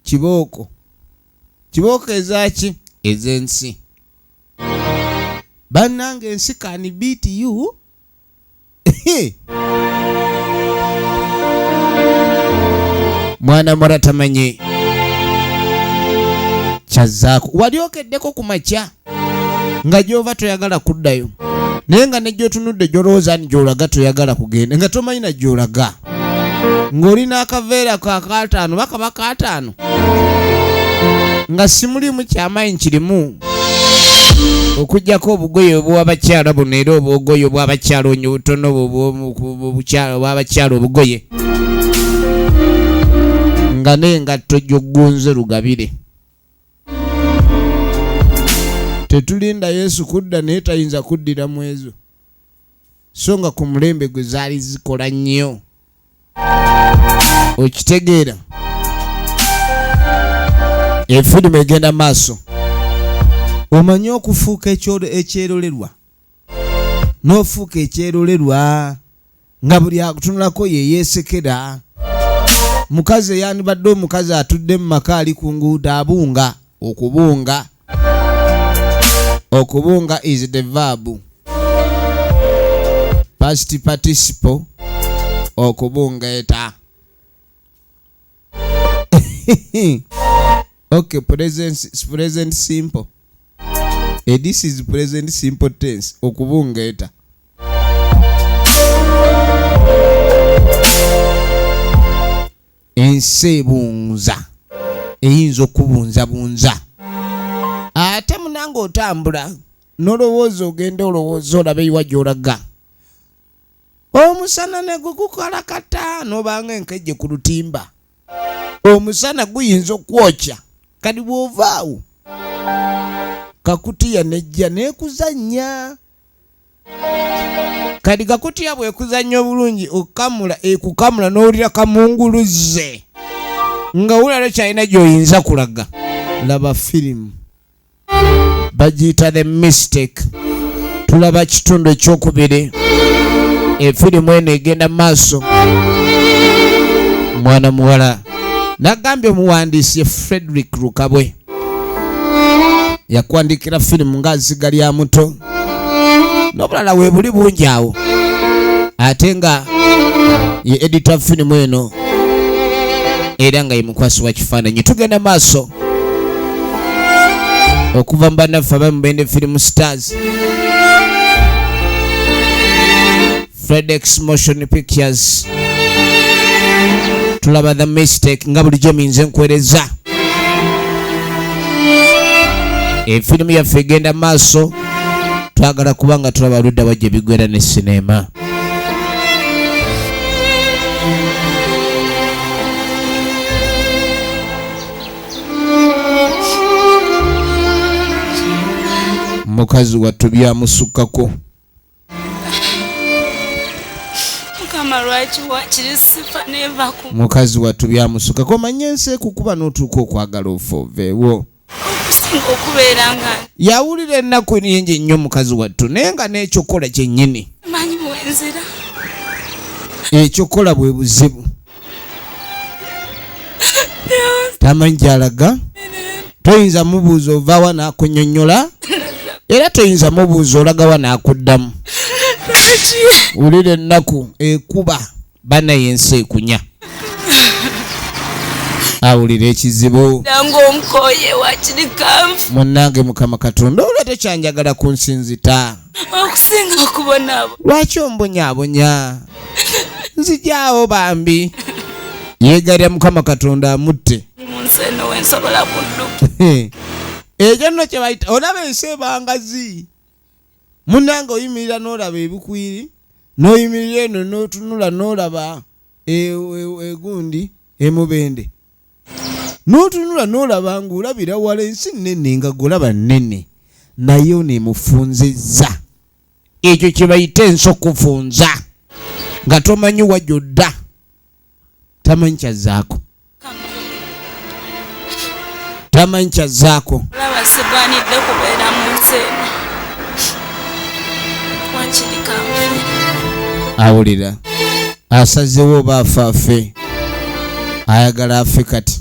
kibooko. Kibooko ezaki? Ez'ensi. Bannange ensi can beat you. Mwana mwara tamanye kyazaako. Wali okeddeko ku makya nga gy'ova toyagala kuddayo. Naye nga ne gy'otunudde gy'olowooza ni gy'olaga toyagala kugenda nga tomanyi na gy'olaga. Ng'olina akaveera ka kaataano bakaba kaataano nga simulimu kyamaanyi kirimu okuggyako obugoye obw'abakyala buno era obugoye obw'abakyala onyo butono obw'abakyala obugoye nga n'engatto gy'oggunze lugabire. Tetulinda Yesu kudda naye tayinza kuddira mu ezo. So nga ku mulembe gwe zaali zikola nnyo. Okitegeera? Efirimu egenda maaso. Omanyi okufuuka ekyerolerwa. N'ofuuka ekyerolerwa nga buli akutunulako ye yeesekera. Mukazi eyandibadde omukazi atudde mu maka ali ku nguudo abunga. Okubunga. Okubunga is the verb. Past participle. Okubungeeta. Okay, present simple. This is present simple tense. Okubungeeta. Ensi ebunza. Eyinza okubunza bunza. Ate munange otambula n'olowooza ogenda olowooza olabe eyiwa gy'olaga. Omusana ne gukukalakata n'obanga enkejje ku lutimba. Omusana guyinza okwokya kati bw'ovaawo kakutiya nejja n'ekuzannya. Kati kakutiya bw'ekuzannya obulungi okukamula ekukamula n'owulira kamunguluze nga wulala kyalina gy'oyinza kulaga. Laba firimu bagiyita The Mistake. Tulaba kitundu ekyokubiri. Efirimu eno egenda maaso. Mwana muwala nagambye omuwandiisi Frederick Rukabwe yakwandikira firimu ng'aziga lya muto n'obulala weebuli bungi awo ate nga ye edita firimu eno era nga ye mukwasi wa kifaananyi. Tugenda maaso okuva mu bannaffe abamu bende Film Stars, Fredex Motion Pictures. Tulaba The Mistake nga bulijjo minze nkwereza. Efirimu yaffe egenda maaso. Twagala kubanga tulaba ludda wajja bigwera ne sinema. Mukazi wattu byamusukkako. Mukazi wattu byamusukkako. Manye ensi ekukuba n'otuuka okwagala ofooveewo. Yawulira ennaku nnyingi nnyo mukazi wattu naye nga n'ekyokola kyennyini. Ekyokola bwe buzibu. Tamanyi gy'alaga. Toyinza mubuuza ovaawa n'akunnyonnyola era toyinza mubuuza olagawa n'akuddamu. Wulira ennaku ekuba bannaye ensi ekunya. Awulira ekizibu. Munnange Mukama Katonda olwo tekyanjagala kunsinzita. Okusinga okubona abo. Lwaki ombonyaabonya? Nzijaawo bambi. Yeegalira Mukama Katonda amutte. Munseno wensobola kudduka. ekyo nno kye bayita olaba ensebangazi munnange oyimirira n'olaba ebikwiri n'oyimirira eno n'otunula n'olaba egundi emubende n'otunula n'olaba ng'olabira wala ensi nnene nga golaba nnene naye oneemufunzizza ekyo kye bayita ensokufunza nga tomanyi wajjodda tamanyi kyazzaako tamanyi kyazzaako olaba sigwanidde kubeera mu nsi eno wankirika nfe awulira asazewo oba afaafe ayagala afe kati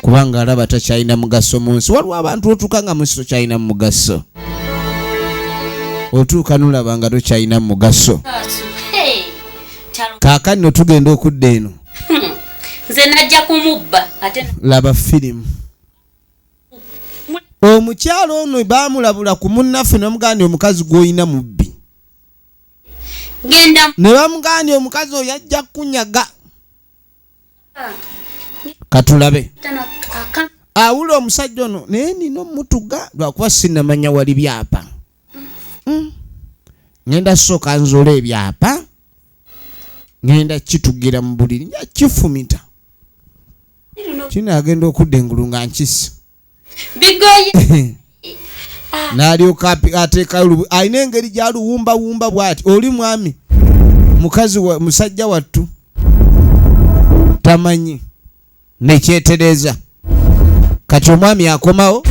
kubanga alaba takyalina mugaso mu nsi waliwo abantu otuuka nga munsi tokyalina mugaso otuuka nolaba nga tokyalina mugaso kaakani no tugenda okudda eno nze najja kumubba ate laba firimu omukyalo ono baamulabula ku munnaffe nomugandi omukazi gw'olina mubbi genda ne bamugandi omukazi oyo ajja kunyaga katulabe awula omusajja ono naye nina omutuga lwakuba sinnamanya wali byapa ngenda sooka nzola ebyapa ngenda kitugira mu buliri nja kifumita kinaagenda okudda engulu nga nkisi bigoye n'alyoka ateekayo alina engeri gyaluwumbawumba bw'ati oli mwami mukazi musajja wattu tamanyi nekyetereza kati omwami akomawo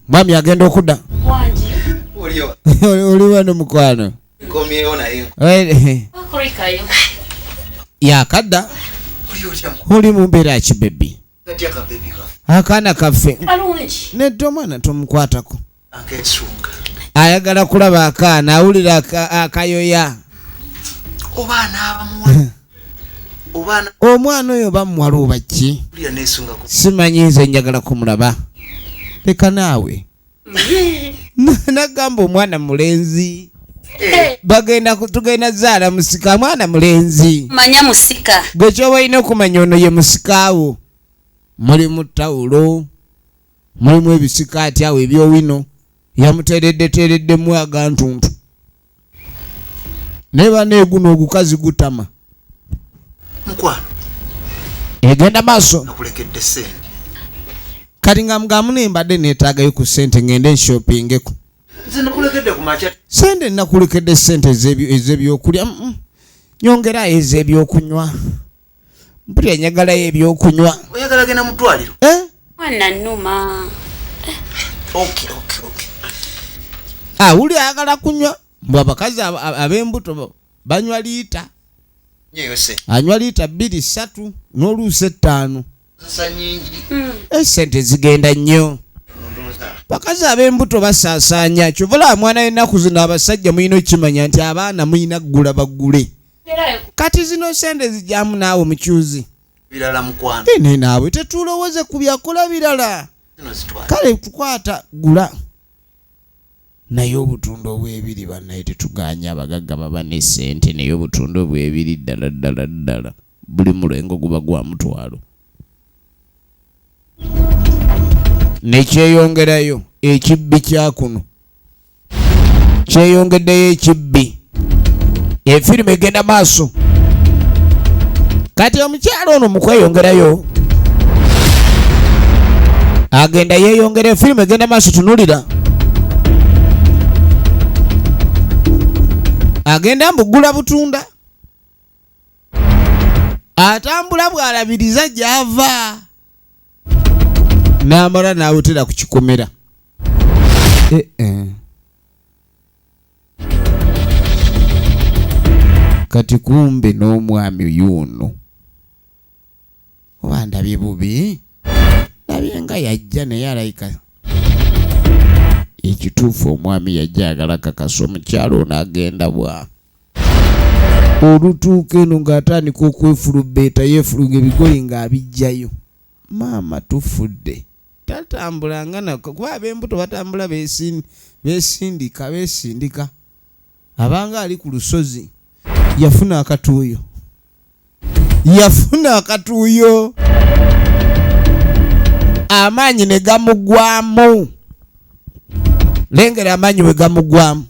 mwami agenda okudda oli wano mukwano yakadda oli mumbeera ki bebi akaana kaffe nedda omwana tomukwatako ayagala kulaba akaana awulira akayoya omwana oyo bamuwala oba ki simanyi nze njagala kumulaba leka naawe nagamba omwana mulenzi tugenda zaala musika mwana mulenzi manya musika gwe kyoba olina okumanya ono ye musikaawo mulimu tawulo mulimu ebisikaati awo ebyowino yamuteereddeteereddemu agantuntu naye baneeguno ogukazi gutama mukwano egenda maaso nakulekedde sente kati nga mugamu nembadde neetaagayo ku sente ngende nshoppingeko nze nakulekedde ku makya sente nakulekedde sente ez'ebyokulya nyongerayo ez'ebyokunywa mpulira nyagalayo ebyokunywa oyagala genda mu ddwaliro mwana nnuma wuli ayagala kunywa mbw abakazi ab'embuto banywa liita anywa liita 2-3 n'oluusi 5 esente zigenda nnyo bakazi ab'embuto basaasaanya kyovula mwana w'ennaku zino abasajja mulina okimanya nti abaana mulina kugula bagule kati zino sente zijjamu naawe mukyuzi birala mukwano ene naawe tetulowooze ku byakola birala kale tukwata gula naye obutundu obwebiri bannaye tetuganya abagagga baba ne sente naye obutundu obwebiri ddala buli mulengo guba gwa mutwalo nekyeyongerayo ekibbi kyakuno kyeyongeddeyo ekibbi efirimu egenda maaso kati omukyalo ono mukweyongerayo agenda yeyongera efirimu egenda maaso tunulira agenda mbugula butunda atambula bwalabiriza gyava n'amala n'awutera ku kikomera kati kumbe n'omwami yuno oba ndabye bubi ndabye nga yajja naye alayika ekituufu omwami yajja agala kakasa omukyalo n'agenda bwa olutuuka eno ng'atandika okwefulubeeta yeefuluga ebigoyi ng'abijjayo maama tufudde tatambulanga nako kuba ab'embuto batambula beesindika abanga ali ku lusozi yafuna akatuuyo amaanyi ne gamugwamu. Lengera amaanyi we gamugwamu.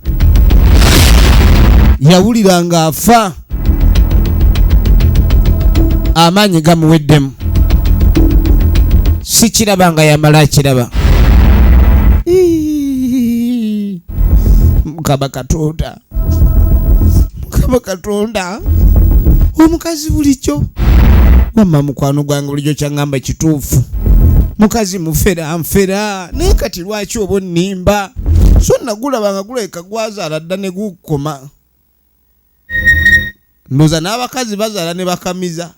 Yawulira nga afa. Amaanyi gamuweddemu. Si kiraba nga yamala kiraba. Mukama Katonda. Mukama Katonda. Omukazi bulijjo. Mama mukwano gwange bulijjo kyangamba kituufu. Mukazi mufera nfera. Naye kati lwaki oba onnimba? So nagulabanga gulabika gwazaala dda ne gukoma. Ndoza n'abakazi bazaala ne bakamiza.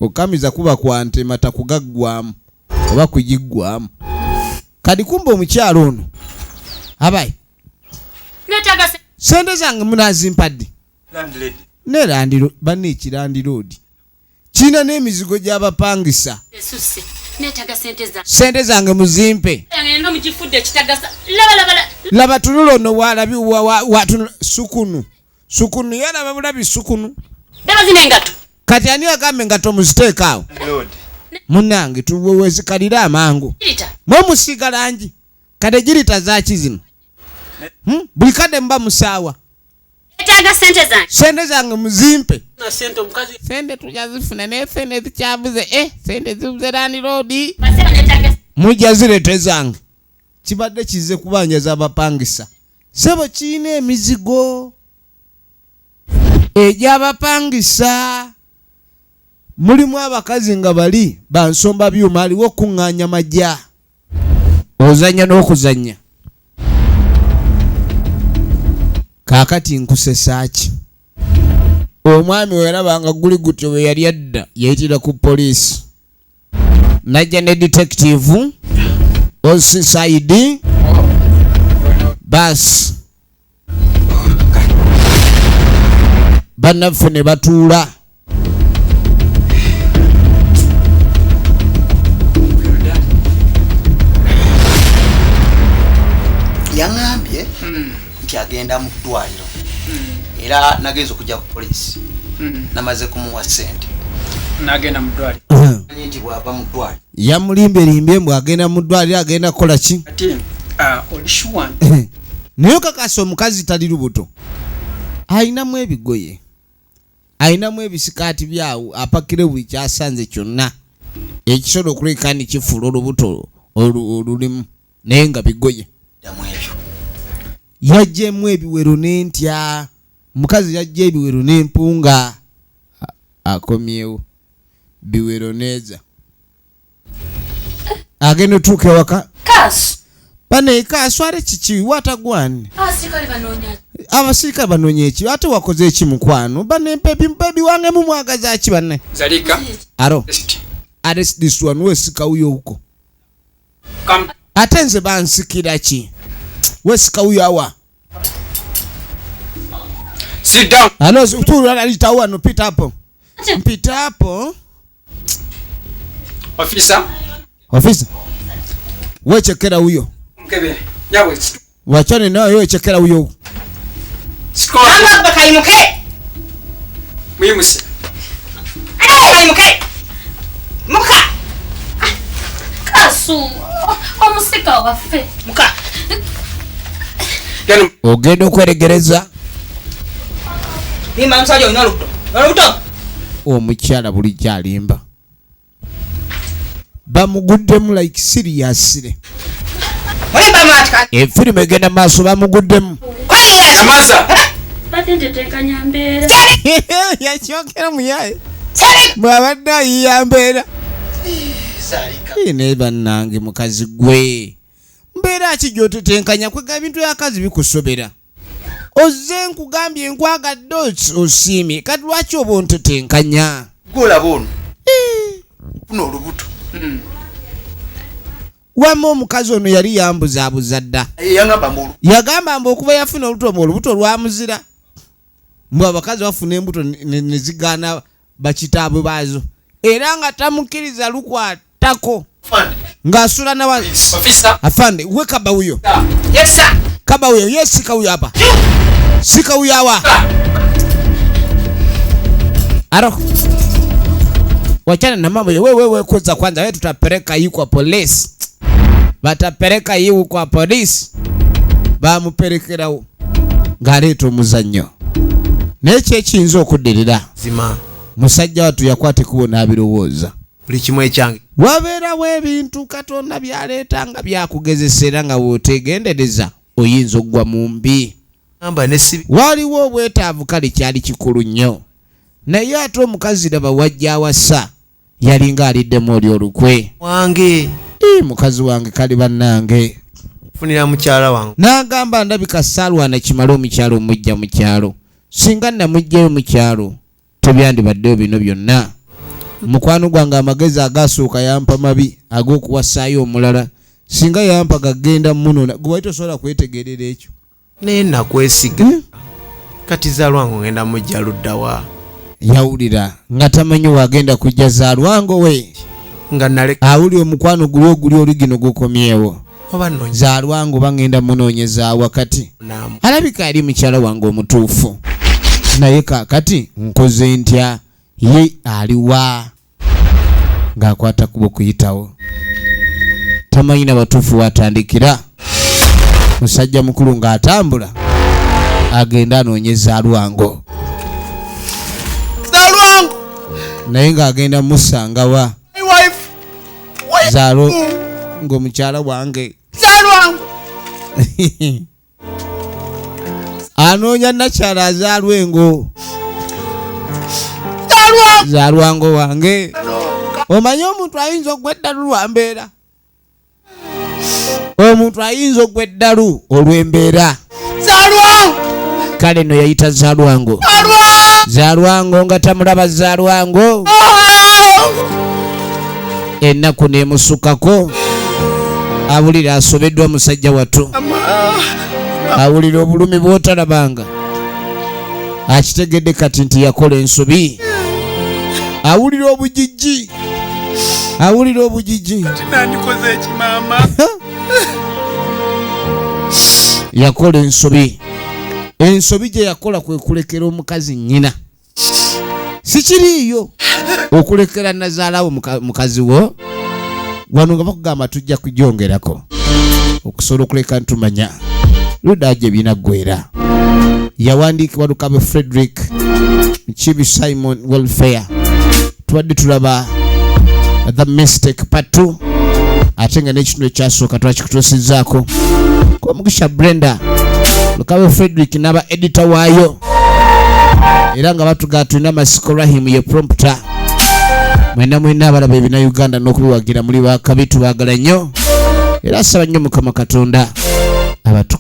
Okamiza kuba kwa ntema takugaggwamu oba kugiggwamu. Kadi kumbe omukyalo ono. Abayi. Netaga Sente zange munazimpadde. Landlady. Ne landiro banne kirandiroodi. Kina n'emizigo gy'abapangisa. Susse. Netaga sente za. Sente zange muzimpe. Ngenda mujifudde kitagasa. Laba. Laba tunulo no walabi wa sukunu. Sukunu yana babulabi sukunu. Daba zine ngato. Kati ani agambe ngato muziteeka awo. Lord. Munnange tuwewezikalira amangu. Girita. Mwe musiiga langi. Kade girita zaaki zino. Buli kadde mba musaawa. Netaga sente zange. Sente zange muzimpe. Na sente omukazi. Sente tujazifuna naye sente zikyabuze. Sente zibuze landiroodi. Baseba netaga. Mujja zirete zange. Kibadde kize kubanja z'abapangisa. Sebo kiina emizigo. Egy'abapangisa. Mulimu abakazi nga bali bansomba byuma aliwo okuŋŋaanya majja. Ozanya n'okuzanya. Kaakati nkusesa ki? Omwami werabanga guli gutyo we yali adda yayitira ku poliisi. Najja ne detective Osiside bas bannaffe ne batuula. Yaŋambye nti agenda mu ddwaliro era nagenza okujja ku poliisi namaze kumuwa ssente Nagenda mu ddwaliro. nti bw'ava mu ddwaliro Yamulimbye mbwe agenda mu ddwaliro agenda kukola ki? Ati oli sure Naye okakasa omukazi tali lubuto. Ayinamu ebigoye. Ayinamu ebisikaati byawo apakire buli kyasanze kyonna. Ekisobola okuleka ni kifuula olubuto olulimu naye nga bigoye. ddamu ebyo. Yajjemu ebiwero n'entya. Mukazi yajja ebiwero n'empunga. Akomyewo. Biwero neeza. Agenda otuuka ewaka. Kasu. Bane kaswale kiki watagwane. Asikali banonya. Abasirikale banoonya eki ate wakoze eki mukwano. Bane mpepi wange mu mwagaza ki banne. Zalika. Aro. Test. This one wesika uyo huko. Come. Ate nze bansikira ki? Wesika uyo awa. Sit down. Alo utulu analita wano pita hapo. Mpita hapo. Officer. Officer. Wechekera huyo. Mkebe. Yawe. Wachane nayo wechekera huyo. Score. Anga bakaimuke. Muyimuse. Kaimuke. Muka. Kasu. Omusika waffe. Muka. Gano. Ogenda okweregereza. Bima msajo inoruto. Inoruto. Omukyala buli kyalimba. Bamuguddemu like seriously. Mulimba matika. Efirimu egenda maaso bamuguddemu. Samaza. Batende tekanya mbeera. Yakyokera muyaye. Mwabadde ayiya mbeera. Ne bannange mukazi gwe. Mbeera ki gy'otetenkanya kwega ebintu by'akazi bikusobera. Ozze nkugambye nkwagadde osiimye kati lwaki oba ontetenkanya? Golaba ono kuno olubuto Wamma omukazi ono yali yambuzaabuza dda. yaŋŋamba mbulu Yagamba mbu okuba yafuna olubuto lwamuzira. Mbwe abakazi bafuna embuto ne zigaana bakitaabwe baazo. Era nga tamukkiriza lukwatako. Ng'asula na wansi. Officer. Afande, we kaba huyo. Yes sir. Kaba huyo, yes sika huyo hapa. Sika huyo hawa. Aro. wachana na mambo ya wewe kwanza wewe tutapeleka hii kwa polisi. Batapeleka hii kwa polisi. Bamupelekera ngaleeta omuzannyo. N'ekyo ekiyinza okuddirira zima musajja watu yakwate kubona abirowooza. Buli kimu ekyange Wabeerawo ebintu Katonda byaleeta nga byakugezesera nga bw'otegendereza oyinza oggwa mu mbi. amba nesibi Waliwo obwetaavu kale kyali kikulu nnyo. Naye ate omukazi laba wajja awasa yalinga aliddemu oli olukwe. wange Mukazi wange kali bannange. funira mukyala wange. N'agamba ndabika Saalwana kimala omukyalo omujja mu kyalo. Singa namujjayo mu kyalo tebyandibaddeyo bino byonna. Mukwano gwange amagezi agasooka yampa mabi ag'okuwasaayo omulala. Singa yampa gagenda munona gwe wali tosobola kwetegerera ekyo. Naye nakwesiga kati Zaalwango ngenda mujja luddawa. Yawulira nga tamanyi wagenda kujja Zaalwango we. Nga naleka Awuli omukwano guli oligino gukomyewo. oba nno Zaalwango bangenda munoonyeza wakati. namu Alabika ali mukyala wange omutuufu. Naye kaakati nkoze ntya ye aliwa ng'akwata kubo kuyitawo. Tamanyi na batuufu watandikira. Musajja mukulu ng'atambula agenda anoonyeza Zaalwango. Zaalwango Naye ng'agenda musangawa my wife Zaalwango mukyala wange. Zaalwango Anoonya nakyala azaalwengo. Zaalwango Zaalwango wange. Omanyi omuntu ayinza okugwa eddalu lwa mbeera. Omuntu ayinza okugwa eddalu olw'embeera. Zaalwango Kale no yayita Zaalwango. Zaalwango nga tamulaba Zaalwango. Ennaku nemusukako. Awulira asobeddwa musajja watu. Awulira obulumi bw'otalabanga. Akitegedde kati nti yakola ensobi. Awulira obujijji. Awulira obujijji. nandikoze eki maama. Yakola ensobi. Ensobi gye yakola kwe kulekera omukazi nnyina. Sikiriiyo okulekera nazaalawo mukazi wo. Wano nga bakugamba tujja kujongerako okusobola okuleka ntumanya luda gye binaggwera. Yawandiikibwa Lukabe Frederick Kibi Simon Welfare. Tubadde tulaba The Mistake Part 2 ate nga n'ekitundu ekyasooka twakikutuusizzaako kwa Mugisha Brenda Lukabe Frederick n'aba editor waayo era nga batugaa tulina Masiko Rahim ye prompter. Mwena abalaba ebina Uganda n'okubiwagira muli bakabi tubaagala nnyo era asaba nnyo Mukama Katonda abatukuza.